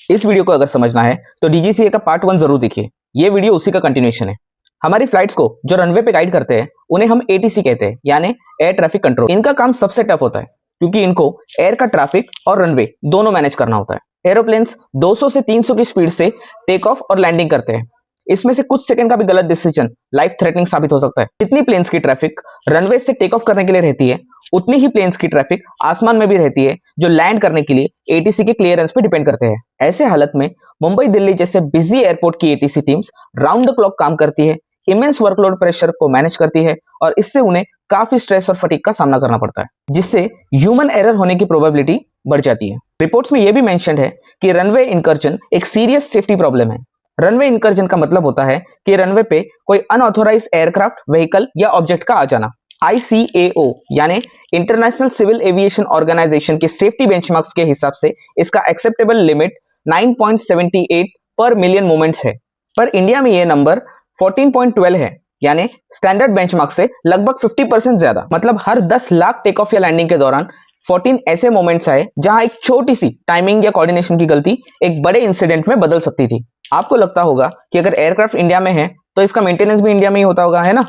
इस वीडियो को अगर समझना है तो डीजीसीए का पार्ट 1 जरूर देखिए। ये वीडियो उसी का कंटिन्यूएशन है। हमारी फ्लाइट्स को जो रनवे पे गाइड करते हैं उन्हें हम एटीसी कहते हैं, यानी एयर ट्रैफिक कंट्रोल। इनका काम सबसे टफ होता है क्योंकि इनको एयर का ट्रैफिक और रनवे दोनों मैनेज करना होता है। एरोप्लेन्स 200 से 300 की स्पीड से टेक ऑफ और लैंडिंग करते हैं। इसमें से कुछ सेकंड का भी गलत डिसीजन लाइफ थ्रेटनिंग साबित हो सकता है। जितनी प्लेन्स की ट्रैफिक रनवे से टेक ऑफ करने के लिए रहती है, उतनी ही प्लेन्स की ट्रैफिक आसमान में भी रहती है, जो लैंड करने के लिए एटीसी के क्लियरेंस पे डिपेंड करते हैं। ऐसे हालत में मुंबई दिल्ली जैसे बिजी एयरपोर्ट की ATC teams round the clock काम करती है, इमेंस वर्कलोड प्रेशर को मैनेज करती है और इससे उन्हें काफी स्ट्रेस और फटीग का सामना करना पड़ता है, जिससे ह्यूमन एरर होने की प्रोबेबिलिटी बढ़ जाती है। रिपोर्ट्स में यह भी मेंशन है कि रनवे इंकर्जन एक सीरियस सेफ्टी प्रॉब्लम है। रनवे इंकर्जन का मतलब होता है कि रनवे पे कोई अनऑथोराइज्ड एयरक्राफ्ट, व्हीकल या ऑब्जेक्ट का आ जाना। ICAO यानी इंटरनेशनल सिविल एविएशन ऑर्गेनाइजेशन के सेफ्टी बेंचमार्क्स के हिसाब से इसका एक्सेप्टेबल लिमिट 9.78 पर मिलियन मूवमेंट्स है, पर इंडिया में यह नंबर 14.12 है, यानी स्टैंडर्ड बेंचमार्क से लगभग 50% ज्यादा। मतलब हर 10 लाख टेक ऑफ या लैंडिंग के दौरान 14 ऐसे मोमेंट्स आए जहां एक छोटी सी टाइमिंग या कोऑर्डिनेशन की गलती एक बड़े इंसिडेंट में बदल सकती थी। आपको लगता होगा कि अगर एयरक्राफ्ट इंडिया में है तो इसका मेंटेनेंस भी इंडिया में ही होता होगा, है ना?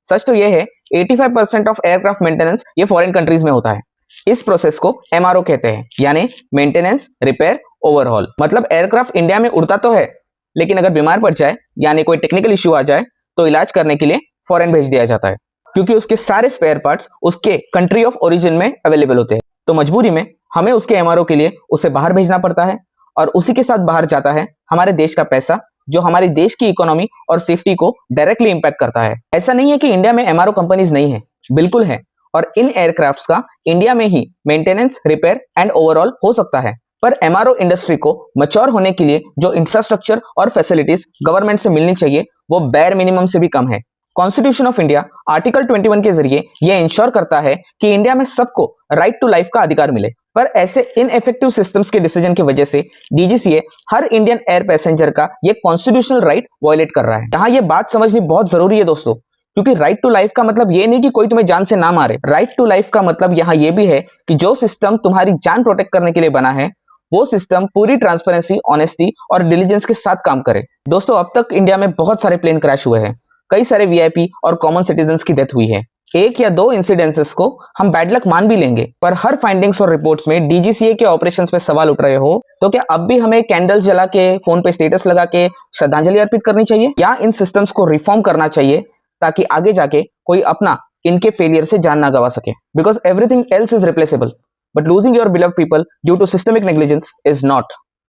सच तो यह है 85% ऑफ एयरक्राफ्ट मेंटेनेंस ये फॉरेन कंट्रीज में होता है। इस प्रोसेस को MRO कहते हैं, यानी मेंटेनेंस, रिपेयर, ओवरहॉल। मतलब एयरक्राफ्ट इंडिया में उड़ता तो है, लेकिन अगर बीमार पड़ जाए यानी कोई टेक्निकल इश्यू आ जाए तो इलाज करने के लिए फॉरेन भेज दिया जाता है, क्योंकि उसके सारे स्पेयर पार्ट्स उसके कंट्री ऑफ ओरिजिन में अवेलेबल होते हैं। तो मजबूरी में हमें उसके MRO के लिए उसे बाहर भेजना पड़ता है और उसी के साथ बाहर जाता है हमारे देश का पैसा, जो हमारे देश की इकोनॉमी और सेफ्टी को डायरेक्टली इंपैक्ट करता है। ऐसा नहीं है कि इंडिया में MRO कंपनीज नहीं है, बिल्कुल है, और इन एयरक्राफ्ट्स का इंडिया में ही मेंटेनेंस, रिपेयर एंड ओवरऑल हो सकता है। पर MRO इंडस्ट्री को मैच्योर होने के लिए जो इंफ्रास्ट्रक्चर और फैसिलिटीज गवर्नमेंट से मिलनी चाहिए वो बेयर मिनिमम से भी कम है। कॉन्स्टिट्यूशन ऑफ इंडिया आर्टिकल 21 के जरिए यह इंश्योर करता है कि इंडिया में सबको राइट टू लाइफ का अधिकार मिले, पर ऐसे इनएफेक्टिव सिस्टम्स के डिसीजन की वजह से डीजीसीए हर इंडियन एयर पैसेंजर का ये कॉन्स्टिट्यूशनल राइट वायलेट कर रहा है। यहाँ ये बात समझनी बहुत जरूरी है दोस्तों, क्योंकि राइट टू लाइफ का मतलब ये नहीं कि कोई तुम्हें जान से ना मारे। राइट टू लाइफ का मतलब यहाँ ये भी है कि जो सिस्टम तुम्हारी जान प्रोटेक्ट करने के लिए बना है वो सिस्टम पूरी ट्रांसपेरेंसी, ऑनेस्टी और डिलीजेंस के साथ काम करे। दोस्तों, अब तक इंडिया में बहुत सारे प्लेन क्रैश हुए हैं, कई सारे VIP और कॉमन सिटीजन्स की डेथ हुई है। एक या दो इंसिडेंसेस को हम बैड लक मान भी लेंगे, पर हर फाइंडिंग्स और रिपोर्ट्स में डीजीसीए के ऑपरेशंस पे सवाल उठ रहे हो तो क्या अब भी हमें कैंडल्स जला के, फोन पे स्टेटस लगा के श्रद्धांजलि अर्पित करनी चाहिए, या इन सिस्टम्स को रिफॉर्म करना चाहिए ताकि आगे जाके कोई अपना इनके फेलियर से जान ना गवा सके? Because everything else is replaceable, but losing your beloved people due to systemic negligence is not.